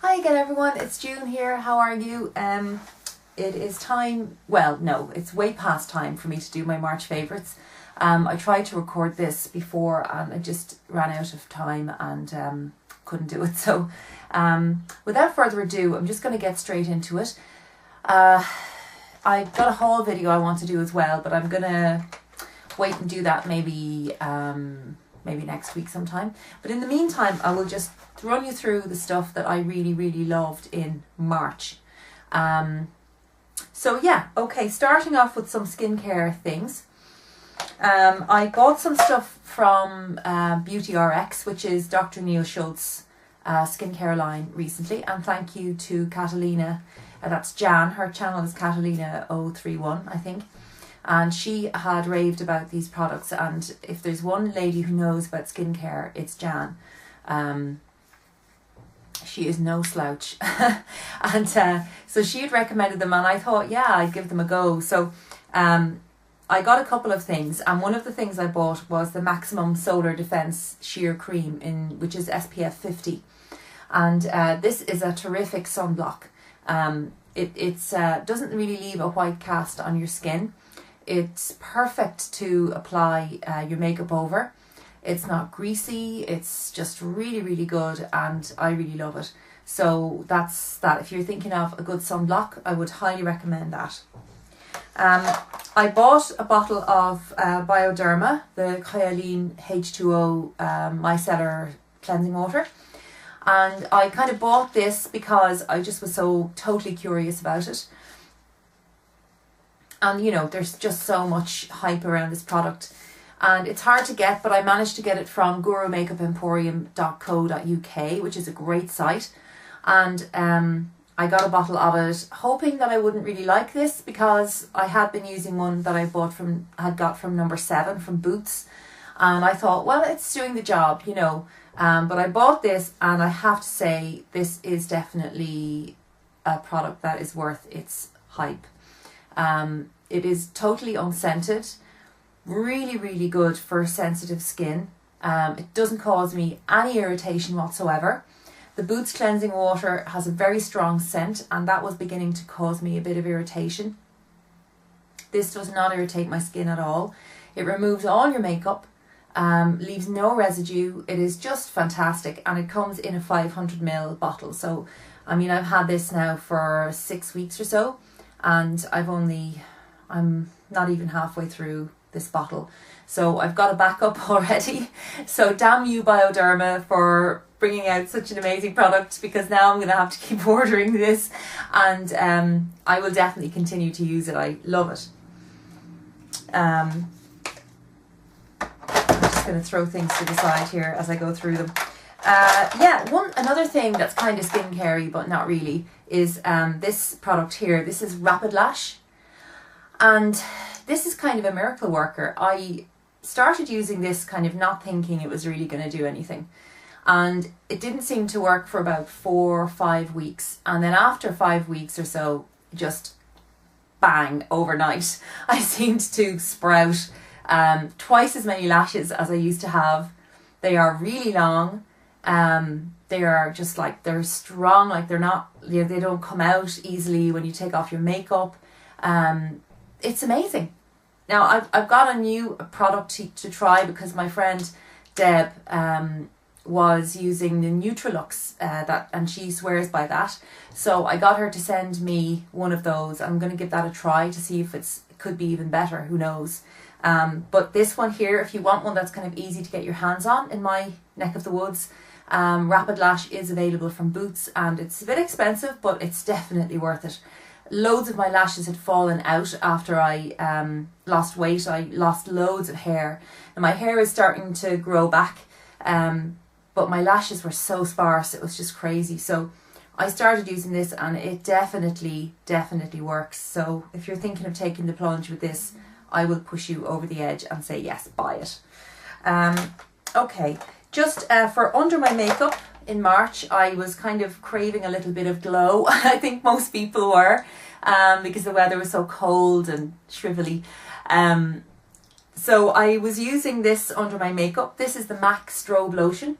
Hi again everyone, it's June here. How are you? It is time, well no, it's way past time for me to do my March favourites. I tried to record this before and I just ran out of time and couldn't do it. So without further ado, I'm just going to get straight into it. I've got a haul video I want to do as well, but I'm going to wait and do that maybe next week sometime. But in the meantime, I will just run you through the stuff that I really loved in March. So yeah, okay, starting off with some skincare things. I bought some stuff from Beauty RX, which is Dr. Neil Schultz's skincare line recently, and thank you to Catalina, that's Jan, her channel is Catalina031 I think, and she had raved about these products, and if there's one lady who knows about skincare, it's Jan. She is no slouch. And so she had recommended them and I thought, yeah, I'd give them a go. So I got a couple of things, and one of the things I bought was the Maximum Solar Defense Sheer Cream, which is SPF 50. And this is a terrific sunblock. It doesn't really leave a white cast on your skin. It's perfect to apply your makeup over. It's not greasy, it's just really good, and I really love it. So that's that. If you're thinking of a good sunblock, I would highly recommend that. I bought a bottle of Bioderma, the Hyaluronic H2O micellar cleansing water. And I kind of bought this because I just was so totally curious about it. And you know, there's just so much hype around this product. And it's hard to get, but I managed to get it from gurumakeupemporium.co.uk, which is a great site. And I got a bottle of it, hoping that I wouldn't really like this, because I had been using one that I got from number 7 from Boots. And I thought, well, it's doing the job, you know. But I bought this, and I have to say, this is definitely a product that is worth its hype. It is totally unscented. Really good for sensitive skin. It doesn't cause me any irritation whatsoever. The Boots cleansing water has a very strong scent, and that was beginning to cause me a bit of irritation. This does not irritate my skin at all. It removes all your makeup, leaves no residue. It is just fantastic, and it comes in a 500ml bottle. So I mean, I've had this now for 6 weeks or so, and I'm not even halfway through this bottle, so I've got a backup already. So damn you, Bioderma, for bringing out such an amazing product, because now I'm going to have to keep ordering this, and I will definitely continue to use it. I love it. I'm just going to throw things to the side here as I go through them. Another thing that's kind of skincare-y but not really is this product here. This is Rapid Lash, and this is kind of a miracle worker. I started using this kind of not thinking it was really going to do anything, and it didn't seem to work for about 4 or 5 weeks, and then after 5 weeks or so, just bang, overnight, I seemed to sprout twice as many lashes as I used to have. They are really long. They are just like, they're strong, like they don't come out easily when you take off your makeup. It's amazing. Now I've got a new product to try, because my friend Deb was using the Nutralux and she swears by that. So I got her to send me one of those. I'm going to give that a try to see if it could be even better. Who knows? But this one here, if you want one that's kind of easy to get your hands on in my neck of the woods, Rapid Lash is available from Boots, and it's a bit expensive, but it's definitely worth it. Loads of my lashes had fallen out after I lost weight. I lost loads of hair, and my hair is starting to grow back, but my lashes were so sparse, it was just crazy. So I started using this, and it definitely works. So if you're thinking of taking the plunge with this, I will push you over the edge and say yes, buy it. Okay, just for under my makeup in March, I was kind of craving a little bit of glow. I think most people were, because the weather was so cold and shrivelly. So I was using this under my makeup. This is the MAC Strobe Lotion,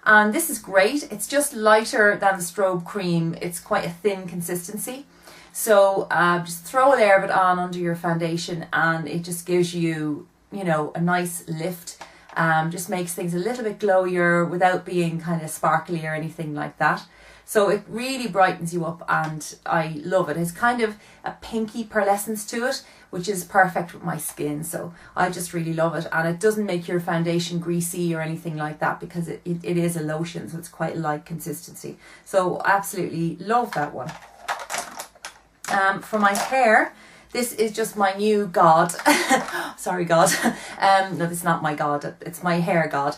And this is great. It's just lighter than the strobe cream. It's quite a thin consistency. So just throw a layer of it on under your foundation and it just gives you, you know, a nice lift. Just makes things a little bit glowier without being kind of sparkly or anything like that. So it really brightens you up and I love it. It's kind of a pinky pearlescence to it, which is perfect with my skin. So I just really love it. And it doesn't make your foundation greasy or anything like that because it is a lotion. So it's quite a light consistency. So absolutely love that one. For my hair, this is just my new god. Sorry, God. No, this is not my god. It's my hair god.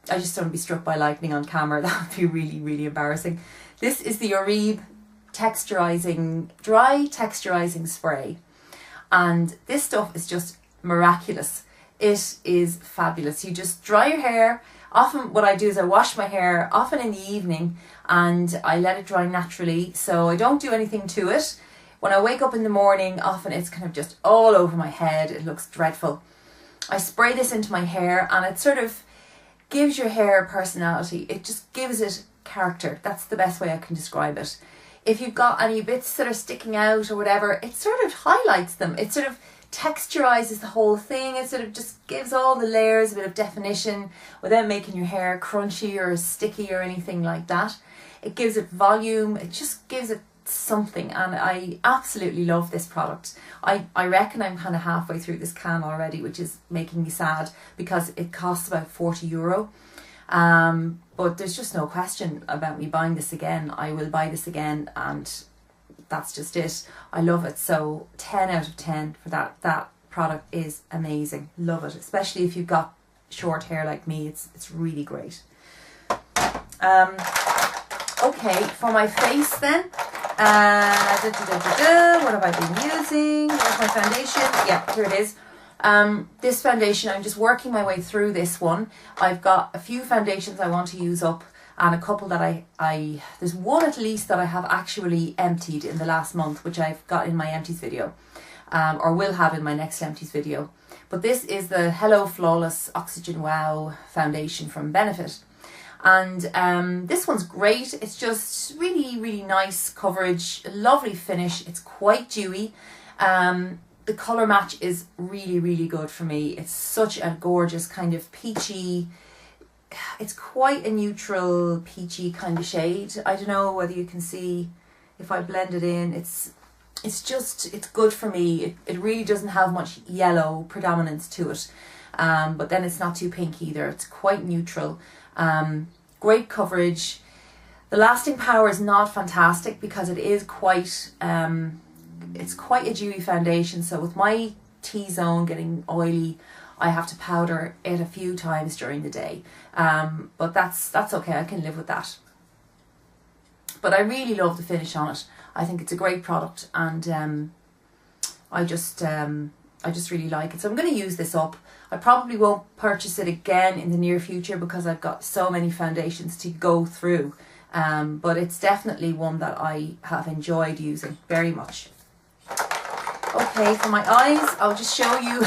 I just don't want to be struck by lightning on camera. That would be really, really embarrassing. This is the Oribe dry texturizing spray. And this stuff is just miraculous. It is fabulous. You just dry your hair. Often what I do is I wash my hair, often in the evening, and I let it dry naturally. So I don't do anything to it. When I wake up in the morning, often it's kind of just all over my head. It looks dreadful. I spray this into my hair and it sort of gives your hair personality. It just gives it character. That's the best way I can describe it. If you've got any bits that are sticking out or whatever, it sort of highlights them. It sort of texturizes the whole thing. It sort of just gives all the layers a bit of definition without making your hair crunchy or sticky or anything like that. It gives it volume. It just gives it something, and I absolutely love this product. I reckon I'm kind of halfway through this can already, which is making me sad because it costs about €40. But there's just no question about me buying this again. I will buy this again and that's just it. I love it. So 10 out of 10 for that. That product is amazing. Love it, especially if you've got short hair like me. It's really great. Okay, for my face then. What have I been using? Where's my foundation? Yeah, here it is. This foundation, I'm just working my way through this one. I've got a few foundations I want to use up and a couple that there's one at least that I have actually emptied in the last month, which I've got in my empties video, or will have in my next empties video. But this is the Hello Flawless Oxygen Wow foundation from Benefit. And this one's great. It's just really, really nice coverage, lovely finish. It's quite dewy. The colour match is really, really good for me. It's such a gorgeous kind of peachy, it's quite a neutral peachy kind of shade. I don't know whether you can see if I blend it in. It's good for me. It really doesn't have much yellow predominance to it. But then it's not too pink either. It's quite neutral. Great coverage. The lasting power is not fantastic because it is quite it's quite a dewy foundation. So with my T-zone getting oily, I have to powder it a few times during the day. But that's okay. I can live with that. But I really love the finish on it. I think it's a great product, and I just really like it. So I'm going to use this up. I probably won't purchase it again in the near future because I've got so many foundations to go through. But it's definitely one that I have enjoyed using very much. Okay, for my eyes, I'll just show you.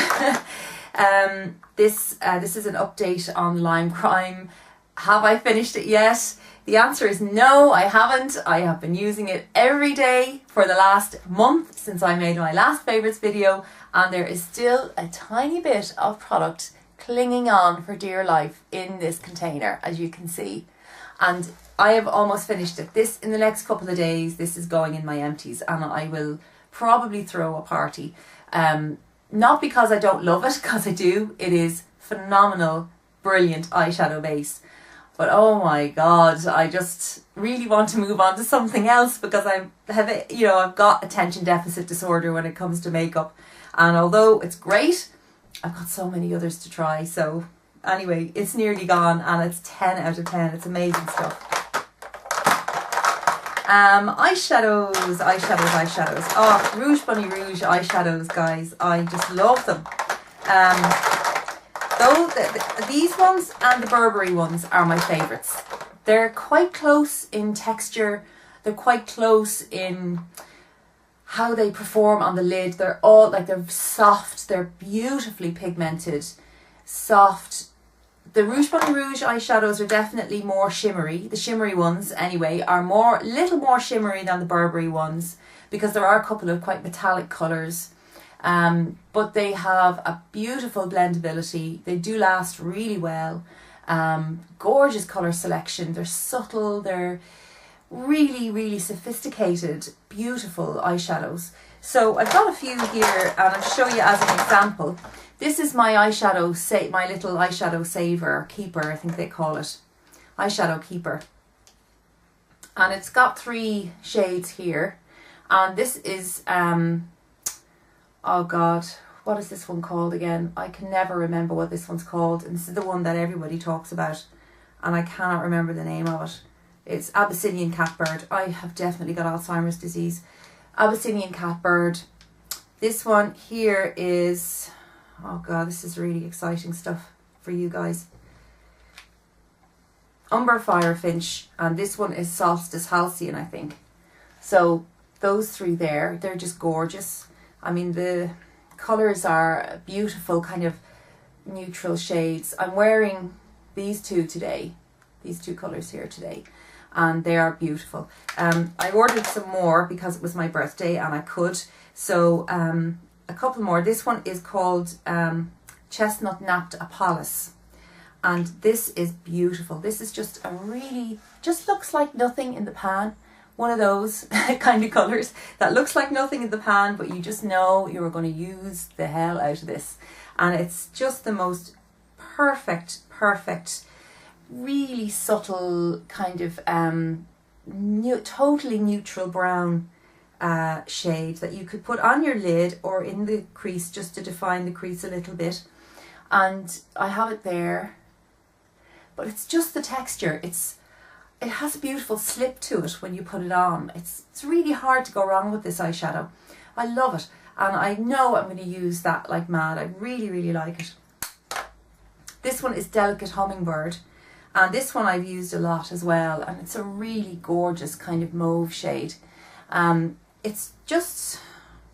This is an update on Lime Crime. Have I finished it yet? The answer is no, I haven't. I have been using it every day for the last month since I made my last favourites video, and there is still a tiny bit of product clinging on for dear life in this container, as you can see. And I have almost finished it. In the next couple of days, this is going in my empties, and I will probably throw a party. Not because I don't love it, because I do. It is phenomenal, brilliant eyeshadow base. But oh my God, I just really want to move on to something else because I've got attention deficit disorder when it comes to makeup. And although it's great, I've got so many others to try. So anyway, it's nearly gone and it's 10 out of 10. It's amazing stuff. Eyeshadows. Oh, Rouge Bunny Rouge eyeshadows, guys. I just love them. These ones and the Burberry ones are my favourites. They're quite close in texture. They're quite close in how they perform on the lid. They're all they're soft. They're beautifully pigmented, soft, The Rouge Body Rouge eyeshadows are definitely more shimmery. The shimmery ones, anyway, are little more shimmery than the Burberry ones, because there are a couple of quite metallic colours. But they have a beautiful blendability. They do last really well. Gorgeous colour selection. They're subtle. They're really, really sophisticated, beautiful eyeshadows. So I've got a few here, and I'll show you as an example. This is my eyeshadow, my little eyeshadow saver, keeper, I think they call it. Eyeshadow keeper. And it's got 3 shades here. And this is, oh God, what is this one called again? I can never remember what this one's called. And this is the one that everybody talks about. And I cannot remember the name of it. It's Abyssinian Catbird. I have definitely got Alzheimer's disease. Abyssinian Catbird. This one here is... oh God, this is really exciting stuff for you guys. Umber Firefinch, and this one is Solstice Halcyon, I think. So those 3 there, they're just gorgeous. I mean, the colours are beautiful, kind of neutral shades. I'm wearing these 2 today, these 2 colours here today, and they are beautiful. I ordered some more because it was my birthday and I could. So a couple more. This one is called Chestnut Napped Apollos, and this is beautiful. This is just a really, just looks like nothing in the pan. One of those kind of colours that looks like nothing in the pan, but you just know you're going to use the hell out of this. And it's just the most perfect, really subtle kind of totally neutral brown shade that you could put on your lid or in the crease just to define the crease a little bit. And I have it there, but it's just the texture. It has a beautiful slip to it when you put it on. It's really hard to go wrong with this eyeshadow. I love it, and I know I'm going to use that like mad. I really like it. This one is Delicate Hummingbird, and this one I've used a lot as well, and it's a really gorgeous kind of mauve shade. It's just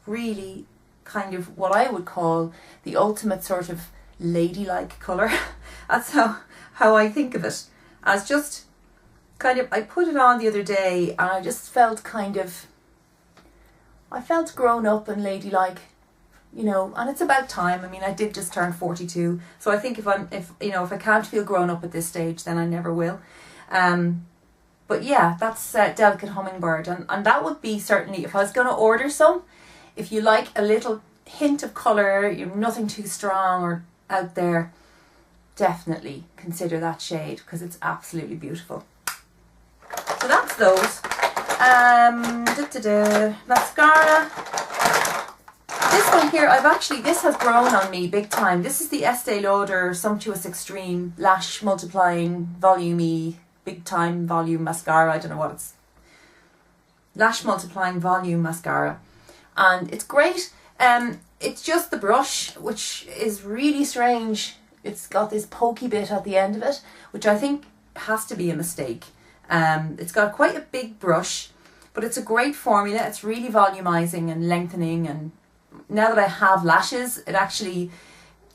really kind of what I would call the ultimate sort of ladylike colour. That's how I think of it. As just kind of, I put it on the other day and I just felt kind of, I felt grown up and ladylike, you know, and it's about time. I mean, I did just turn 42, so I think if I can't feel grown up at this stage, then I never will. But yeah, that's Delicate Hummingbird, and that would be certainly, if I was going to order some, if you like a little hint of colour, you're nothing too strong or out there, definitely consider that shade because it's absolutely beautiful. So that's those. Mascara. This one here, this has grown on me big time. This is the Estee Lauder Sumptuous Extreme Lash Multiplying Volume-y Big Time Volume Mascara. I don't know what it's. Lash Multiplying Volume Mascara. And it's great. It's just the brush, which is really strange. It's got this pokey bit at the end of it, which I think has to be a mistake. It's got quite a big brush, but it's a great formula. It's really volumizing and lengthening, and now that I have lashes, it actually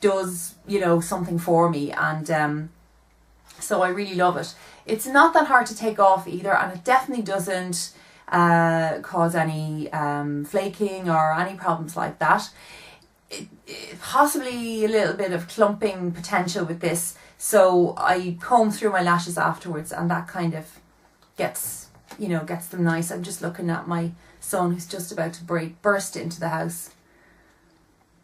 does, you know, something for me, and so I really love it. It's not that hard to take off either, and it definitely doesn't cause any flaking or any problems like that. Possibly a little bit of clumping potential with this, so I comb through my lashes afterwards, and that kind of gets them nice. I'm just looking at my son who's just about to burst into the house,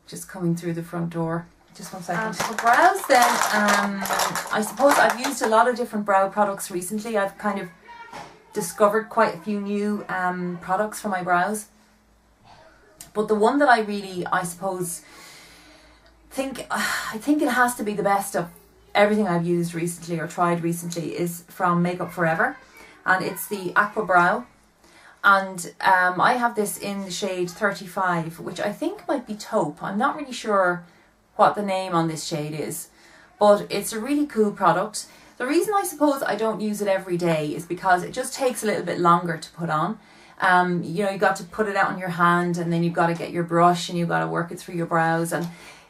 just coming through the front door. Just one second. For brows then, I suppose I've used a lot of different brow products recently. I've kind of discovered quite a few new products for my brows. But the one that I really, I suppose, I think it has to be the best of everything I've used recently or tried recently is from Makeup Forever. And it's the Aqua Brow. And I have this in the shade 35, which I think might be taupe. I'm not really sure what the name on this shade is, but it's a really cool product. The reason I suppose I don't use it every day is because it just takes a little bit longer to put on. You know, you got to put it out on your hand, and then you've got to get your brush and you've got to work it through your brows, and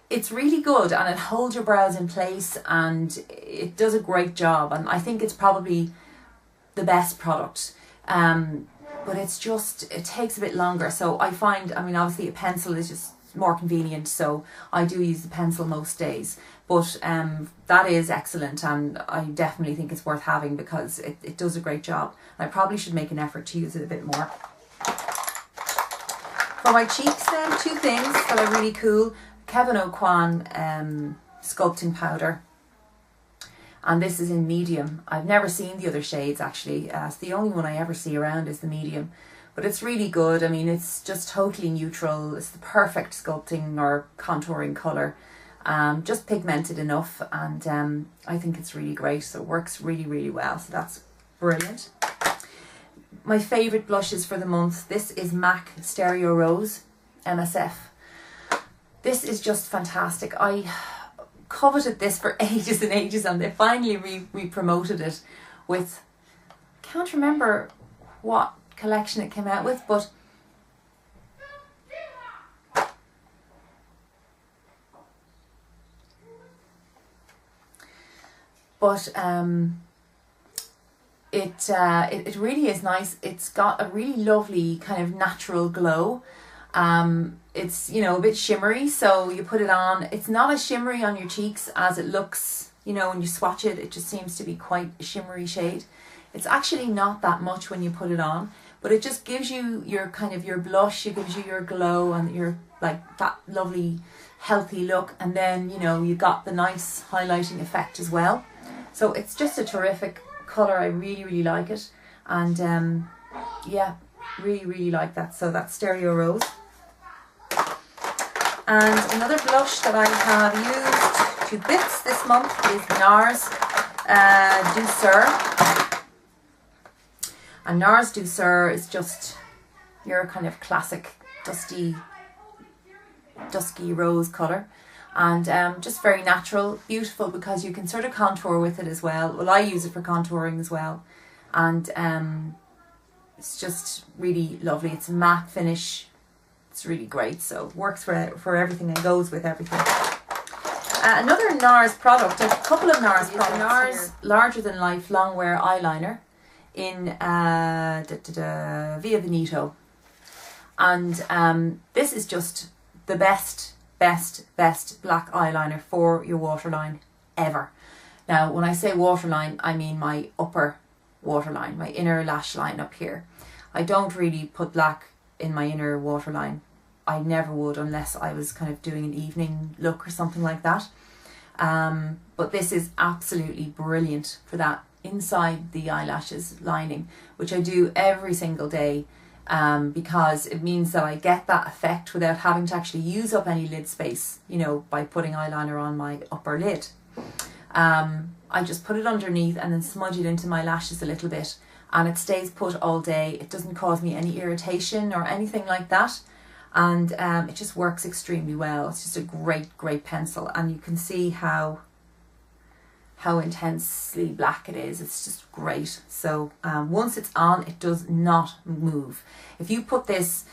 it's really good, and it holds your brows in place, and it does a great job, and I think it's probably the best product. But it's just, it takes a bit longer. So I find, I mean, obviously a pencil is just more convenient, so I do use the pencil most days. But that is excellent, and I definitely think it's worth having because it does a great job. I probably should make an effort to use it a bit more. For my cheeks then, two things that are really cool. Kevin O'Quan sculpting powder. And this is in medium. I've never seen the other shades actually. It's the only one I ever see around is the medium. But it's really good. I mean, it's just totally neutral. It's the perfect sculpting or contouring colour. Just pigmented enough, and I think it's really great. So it works really, really well. So that's brilliant. My favourite blushes for the month. This is MAC Stereo Rose MSF. This is just fantastic. I coveted this for ages and ages, and they finally re-promoted it with, can't remember what collection it came out with, but it really is nice. It's got a really lovely kind of natural glow. It's, you know, a bit shimmery, so you put it on. It's not as shimmery on your cheeks as it looks, you know, when you swatch it. It just seems to be quite a shimmery shade. It's actually not that much when you put it on, but it just gives you your kind of your blush, it gives you your glow and your like that lovely healthy look, and then, you know, you got the nice highlighting effect as well. So it's just a terrific colour. I really, really like it, and yeah, really like that. So that's Stereo Rose. And another blush that I have used to bits this month is NARS Douceur. And NARS Douceur is just your kind of classic dusky rose colour. And just very natural, beautiful, because you can sort of contour with it as well. Well, I use it for contouring as well. And it's just really lovely. It's a matte finish. It's really great, so works for everything and goes with everything. Another NARS product, a couple of NARS products. NARS Larger Than Life Longwear Eyeliner in Via Veneto. And this is just the best black eyeliner for your waterline ever. Now, when I say waterline, I mean my upper waterline, my inner lash line up here. I don't really put black in my inner waterline. I never would unless I was kind of doing an evening look or something like that. But this is absolutely brilliant for that inside the eyelashes lining, which I do every single day, because it means that I get that effect without having to actually use up any lid space, you know, by putting eyeliner on my upper lid. I just put it underneath and then smudge it into my lashes a little bit, and it stays put all day. It doesn't cause me any irritation or anything like that, and it just works extremely well. It's just a great pencil, and you can see how intensely black it is. It's just great. So once it's on, it does not move. If you put this,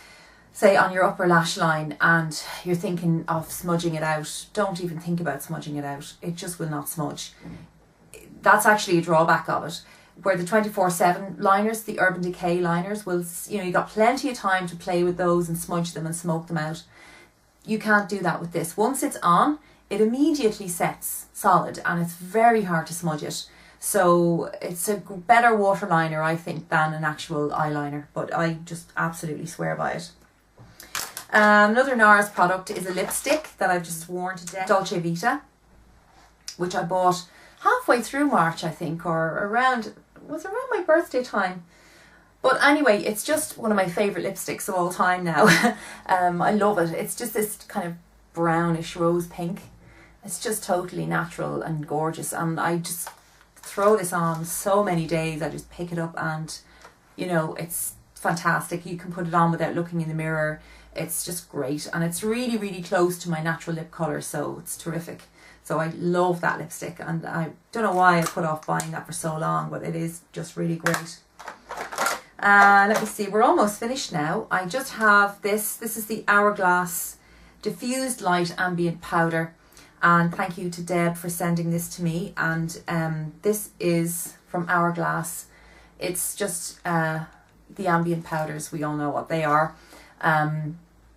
say, on your upper lash line and you're thinking of smudging it out, don't even think about smudging it out. It just will not smudge. That's actually a drawback of it. Where the 24/7 liners, the Urban Decay liners, will, you know, you got plenty of time to play with those and smudge them and smoke them out. You can't do that with this. Once it's on, it immediately sets solid, and it's very hard to smudge it. So it's a better water liner, I think, than an actual eyeliner, but I just absolutely swear by it. Another NARS product is a lipstick that I've just worn to death, Dolce Vita, which I bought halfway through March, I think, or around my birthday time. But anyway, it's just one of my favourite lipsticks of all time now. I love it. It's just this kind of brownish rose pink. It's just totally natural and gorgeous, and I just throw this on so many days. I just pick it up and, you know, it's fantastic. You can put it on without looking in the mirror. It's just great, and it's really close to my natural lip colour, so it's terrific. So I love that lipstick, and I don't know why I put off buying that for so long, but it is just really great. Let me see, we're almost finished now. I just have this. This is the Hourglass diffused light ambient powder. And thank you to Deb for sending this to me. And this is from Hourglass. It's just the ambient powders. We all know what they are.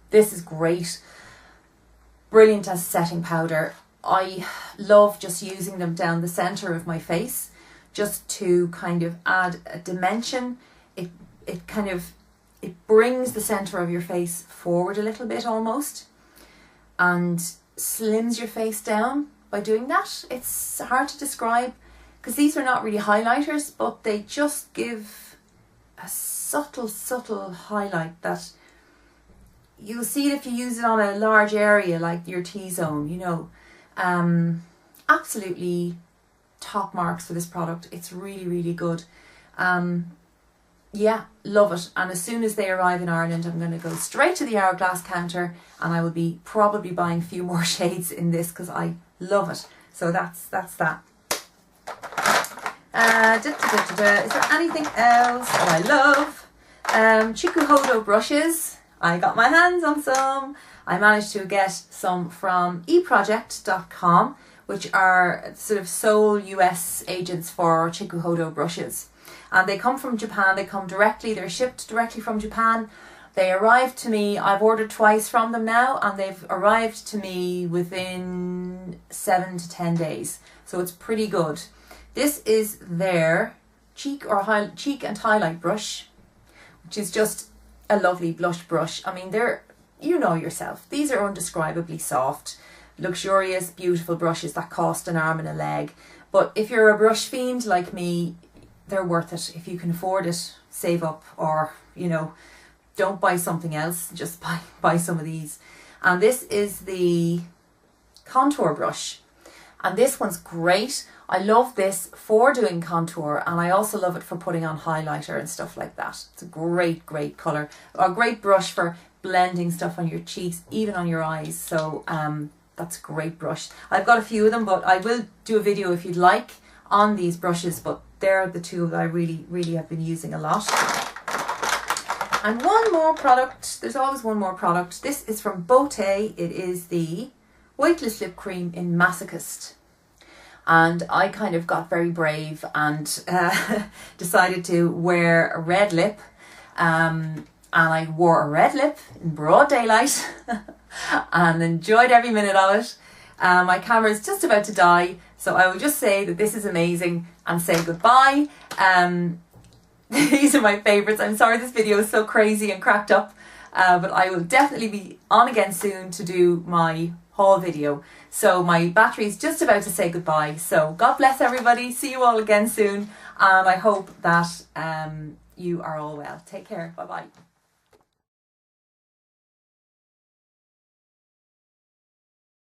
This is great. Brilliant as a setting powder. I love just using them down the centre of my face, just to kind of add a dimension. It brings the centre of your face forward a little bit almost, and slims your face down by doing that. It's hard to describe because these are not really highlighters, but they just give a subtle highlight that you'll see it if you use it on a large area like your T-zone, you know. Absolutely top marks for this product. It's really good. Yeah, love it. And as soon as they arrive in Ireland, I'm going to go straight to the Hourglass counter, and I will be probably buying a few more shades in this because I love it. So that's that. Is there anything else that I love? Chikuhodo brushes. I got my hands on some. I managed to get some from eproject.com, which are sort of sole US agents for Chikuhodo brushes. And they come from Japan. They come directly. They're shipped directly from Japan. They arrived to me. I've ordered twice from them now, and they've arrived to me within 7 to 10 days. So it's pretty good. This is their cheek and highlight brush, which is just a lovely blush brush. I mean, they're, you know yourself, these are undescribably soft, luxurious, beautiful brushes that cost an arm and a leg. But if you're a brush fiend like me, they're worth it. If you can afford it, save up, or, you know, don't buy something else, just buy some of these. And this is the contour brush, and this one's great. I love this for doing contour, and I also love it for putting on highlighter and stuff like that. It's a great colour, a great brush for blending stuff on your cheeks, even on your eyes. So that's a great brush. I've got a few of them, but I will do a video if you'd like on these brushes, but they're the two that I really have been using a lot. And one more product, there's always one more product. This is from Beauté. It is the Weightless Lip Cream in Masochist. And I kind of got very brave and decided to wear a red lip. And I wore a red lip in broad daylight and enjoyed every minute of it. My camera is just about to die, so I will just say that this is amazing and say goodbye. These are my favourites. I'm sorry this video is so crazy and cracked up, but I will definitely be on again soon to do my haul video. So my battery is just about to say goodbye. So God bless everybody. See you all again soon. And I hope that you are all well. Take care. Bye bye.